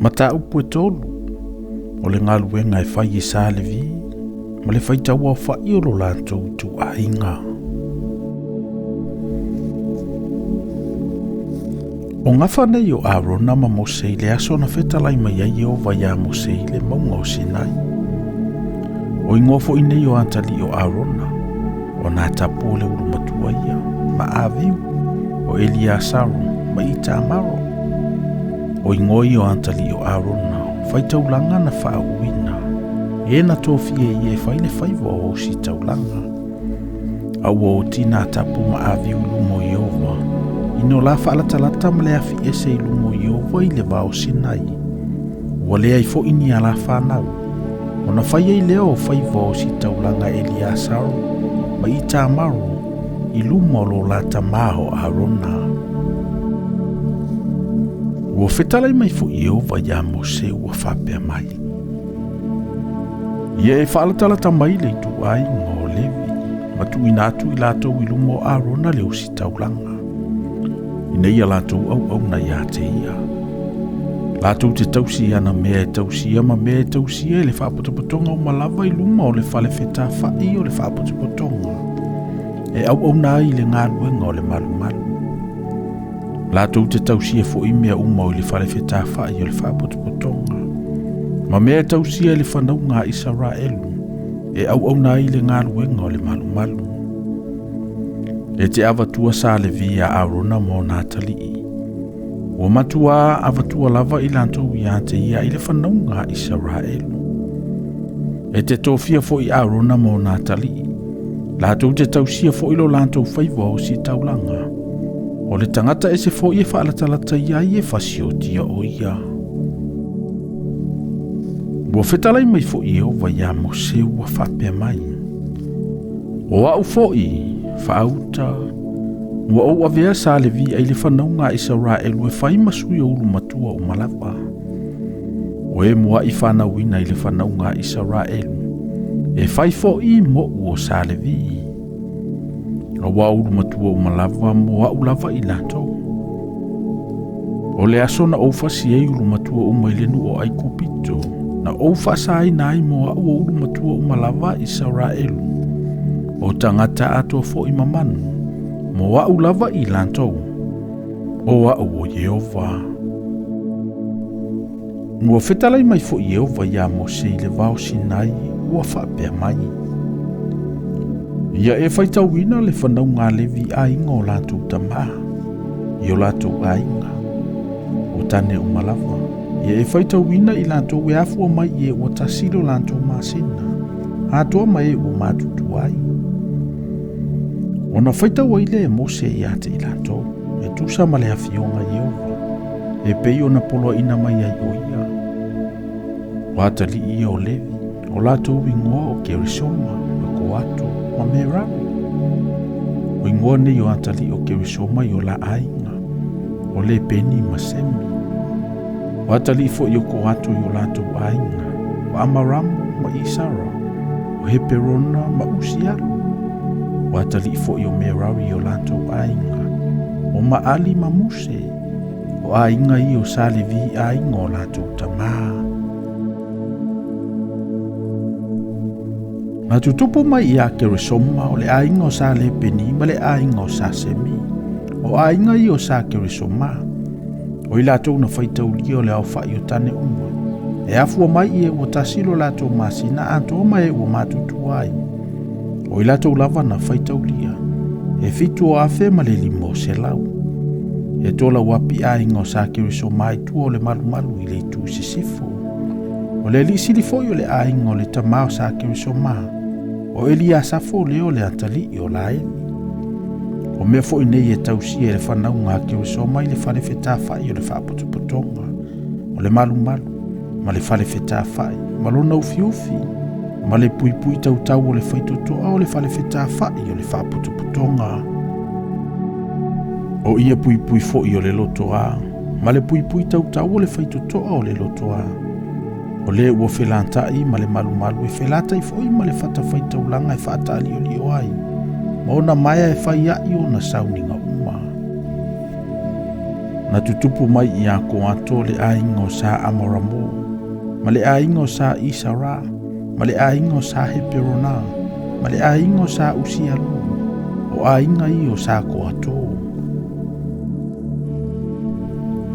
Mata upu e tolu, o le ngaluenga e whai e sālevi, ma le Faitauina o whai o lo lantou tuaiga. O ngafa nei o Arona ma Mose i le aso na whetalai mai ai e o vai a Mose i le maunga o Sinai. O ingofo i nei o antali o Arona, o nā tapu o le uru matua ia, ma aviu, o Eliasaru, ma i Tamaro. O ingoi o antali o Arona, Faitaulanga na whaauina, e na tōwhia i e whaile whaiva o si taulanga. Au o tina tapu ma aviu lumo i ova, ino la whaalatalata ma le afi ese i lumo i ova i le vao Sinai. Ua lea i fo ini a la whanau, o na whaia i leo o whaiva o si taulanga Eliasaru, ma i Tamaro, i lumo lo la tamaho Arona. Ua whetalai mai fo i ova ia Mose ua whapea mai. Ia e whaalatalata mai le tuai ngō Levi, matu inatu i latou i lumo Arona leo si taulanga. Ina ia latou au na ia te ia. Latou te tausi ana mea e tausia ma mea e tausia e le whaapotopotonga o malava i luma o le whale whetā whai o le whaapotopotonga. E au na i le ngāluenga o le malumalu. Latou te tausia fo i mea uma o le whale whetā whai o le whaapotopotonga. Ma mea e tausia e le whanau ngā Israelu. E au na i le ngāluenga o le malumalu. E te avatua sa le via Arona mo nā talii. Ua matua avatua lava i lantou ia te ia i le whanau ngā Israelu. E te tōwhia fo i Arona mo nā talii. Latou te tausia fo i lo lantou whaiva o si taulanga. O le tangata e se fo i e whaalatalata ia i e whasiotia o ia. Ua whetalai mai fo i ova ia Mose ua whapea mai. O au fo i whaauta, ua au avea sa le vi ai le whanau ngā Israelu e whai masui o ulu matua o malapa. O e mua i whanauina i le whanau ngā Israelu, e whai fo i mo o sa le vi. O wa ulu matua o malapa mo au lava i lato. O le aso na ofasi e ulu matua o mailenu o ai kupito, na ofasa ai nai mo au ulu matua o malapa Israelu. O tangata ato fo i mamanu, mo wau lava i lantou, o wau o Yehova. Ua whetalai mai fo Yehova ia Mose i le vao Sinai, ua whapea mai. Ia e Faitauina le whanau ngā Levi a inga o lantou tamaha, i o lantou a inga, o tane o malava. Ia e Faitauina i lantou e afua mai e o tasilo lantou masina, atoa mai e o matutu ai. Ona whaitau ai le Mose i ate i lantou, e tusa ma le awhionga Yehova, e pei ona polo ina mai ai o ia. O atali i o Levi, o latou ingoa o Kerisoma, o ko ato, ma Merari. O ingoa nei o atali o Kerisoma i o la ainga, o le peni ma semi. O atali fo i o ko ato i o latou ainga, o Amaramu ma Isara, o Heperona ma Usiaru. O atali fo i o Merari o lantou ainga, o Maali ma Muse, o ainga i o Salevi ainga o lantou tamaha. Na tutupu mai i a Kerisoma o le ainga o Sale Peni ma le ainga o Sasemi, o ainga i o Sa Kerisoma, o i latou na whaitaulia o le au whai o tane uma, e afua mai i e o tasilo latou masina anto mai e o matutu ai. O i latou lava na whaitaulia, e fitu o afe ma le limo se lau. E tola wapi a inga o sa Kerisoma i tua o le malumalu i le Tusi sifo. O le li silifo i o le a inga o le tamao sa Kerisoma, o e li asafo leo le antali i o la eni. O mea fo i nei e tausia e le whanau ngā Kerisoma i le whale whetā whai o le whaapotopotonga, o le malumalu, ma le whale whetā whai, ma lona ufi, ma le pui tau o le whaitotoa o le whale whetā whai o le whaapotopotonga. O ia pui fo i o le lotoa, ma le pui tau o le whaitotoa o le lotoa. O le ua whelantai ma le malumalu e whelatai fo i ma le whata whaitaulanga e whaatali o li o ai. Ma ona maia e whai ai o na sauninga uma. Na tutupu mai I a ko ato le ainga o sa Amoramo, ma le ainga o sa Isara, ma le ainga o sa Heperona, ma le ainga o sa Usialu, o ainga I o sa ko ato.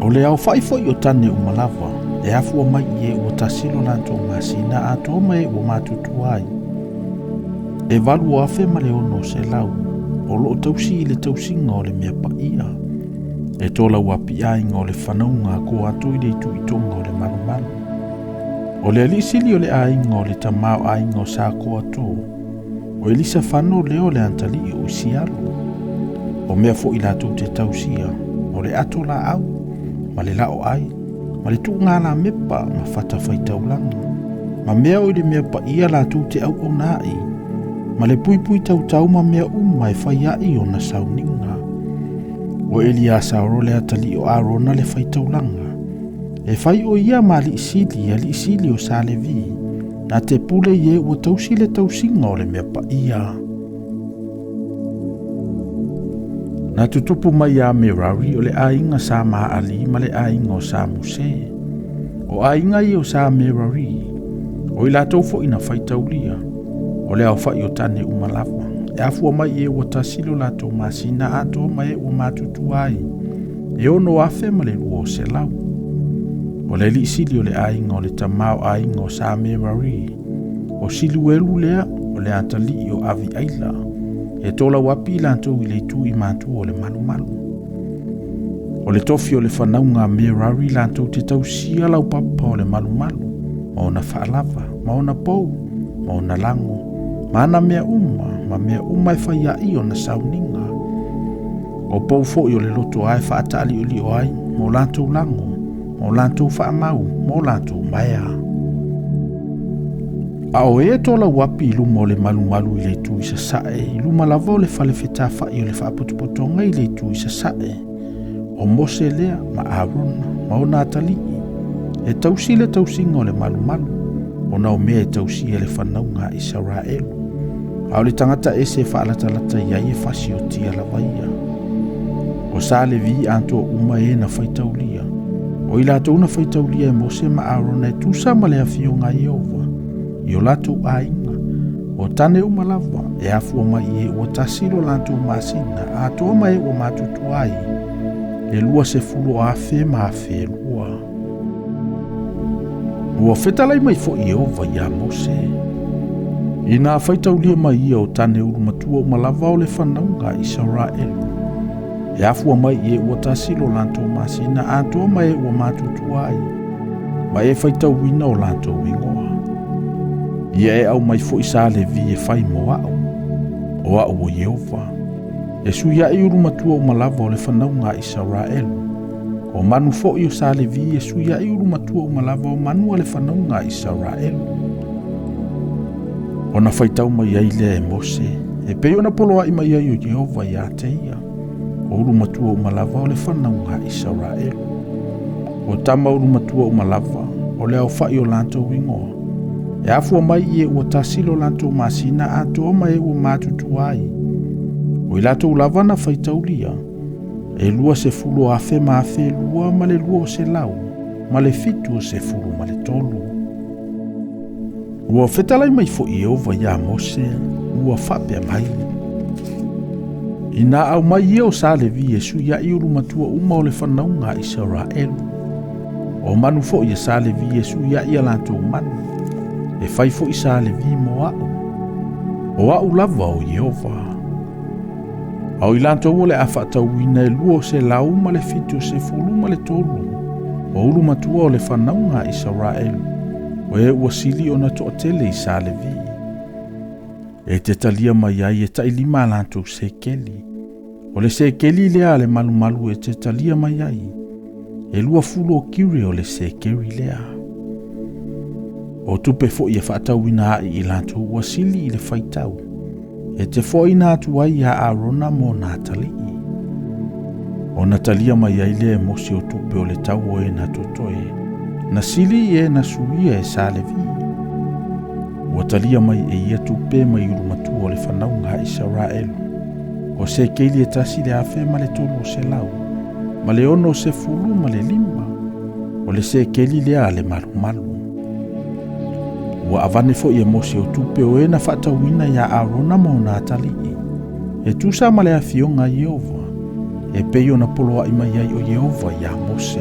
O le au whaifoi o tane umalava, e afua mai e o tasilo lanto masina ato mai o matutu ai. E valu o afe ma le ono se lau, o lo tausi I le tausinga o le mea paia. E tola wapi ainga o le whanaunga ko ato I le tuitonga o le manumalu. O le alisili o le ainga o le tamao ainga o sa ko ato, o elisa whano leo le antali o sialu. O mea fo I lato te tausia, o le ato la au, ma le lao ai, ma le tu ngana mepa ma fata Faitauina. Ma mea o le mea paia lato te au o nai, ma le pui tau ma mea mai whaiai o na sauninga. O Elia saoro le atali o Arona le Faitauina. E whai o ia ma li isili o sa levi, na te pule ie o tausi le tausinga o le mea paia. Na tutupu mai a Merari o le ainga sa maa ali ma le ainga o sa Muse. O ainga I o sa Merari, o I latou fo ina Faitaulia, o le au fai o tane umalava. E afua mai e o tasilo latou masina ato mai o matutu ai. E ono afe ma le luo se lau. O le li sili o le ainga o le tamao ainga o sa Merari. O siluelu lea o le atali o avi aila. E tola wapi lantou I le tu I matu o le manumalu. O le tofi o le whanaunga Merari lantou te tausia lau papa o le manumalu. Ma ona whaalava, ma ona pou, ma ona lango. Ma ana mea ma mea e whaiai o na sauninga. O pou fo I o le loto ai whaatali o li o ai, mo lantou lango, mo lantou whaamau, mo lantou maea. A o e tola wapi I luma o le malumalu I le tu I sasae, I luma lava o le whale whetawhai o le whaapotopotonga I le tu I sasae. O Mose lea ma Arona, ma o Natali, e tausi le tausinga o le malumalu, o na o mea e tausi le whanaunga Israelu. A o le tangata e se whaalatalata iai e whasi o tia lavaia. O sa le vi anto uma e na Faitaulia, o I latou na Faitaulia e Mose ma Arona e tusa ma le afionga Iova. I o latou ainga, o tane umalava, e afua mai e o tasilo latou masina, a toa mai o matutu ai, e lua se fulu afe ma afe lua. Ua fetalai mai fo Iova ia Mose. I nā Faitaulia mai ia o tane urumatua umalava o le whanaunga Israelu. E afua mai e o tasilo latou masina, a toa mai o matutu ai, ma e Faitauina o latou ingoa. Ia e au mai fo I sa levi e whai mo au, o au o Iova. E suia I urumatua umalava o le whanaunga Israelu. O manu fo I o sa levi e suia I urumatua umalava o manu o le whanaunga Israelu. O na whaitau mai ai lea e Mose, e peo na poloa I mai ai o Iova I a te ia, o urumatua umalava o le whanaunga Israelu. O tama urumatua umalava, o le au whai o lantou ingoa. E afua mai I o tasilo lantou masina a toa mai o matutu ai. O I latou lava na Faitaulia, e lua se fulu afe ma afe lua ma le lua o se lau, ma le fitu o se fulu ma le tolu. Ua fetalai mai fo Iova ia Mose, ua whapea mai. Ina au mai I o sa levi e suia I urumatua uma o le whanaunga Israelu. O manu fo I sa levi e suia I lantou manu. E whai fo I sa levi mo au. O au lava o Iova. Au I lantou o le Faitauina e lua o se lau ma le fitu o se fulu ma le tolu. O urumatua o le whanaunga Israelu. O e ua sili o na toʻatele I sa levi. E te talia mai ai e taʻilima lantou sekeli. O le sekeli lea le malumalu e te talia mai ai. E lua fulu o kiri o le sekeli lea. O tupe foʻi e faatauina aʻi I lantou ua sili I le faitau. E te foʻina atu ai a Arona mo Natalii. O na talia mai ai lea e mosi o tupe o le tau o e na totoe. Na sili e na suia e sa levi. Ua talia mai e ia tupe mai urumatua o le whanaunga Israelu. O se keili e tasi le afe ma le tolu o se lau. ma le ono se fulu ma le lima, o le se keli lea le malu. Ua avane fo i e mose o tupe o ena Faitauina ia Arona mo na tali e tusa ma le afionga Yehova, e pei ona poloa ima iai o Yehova ia Mose.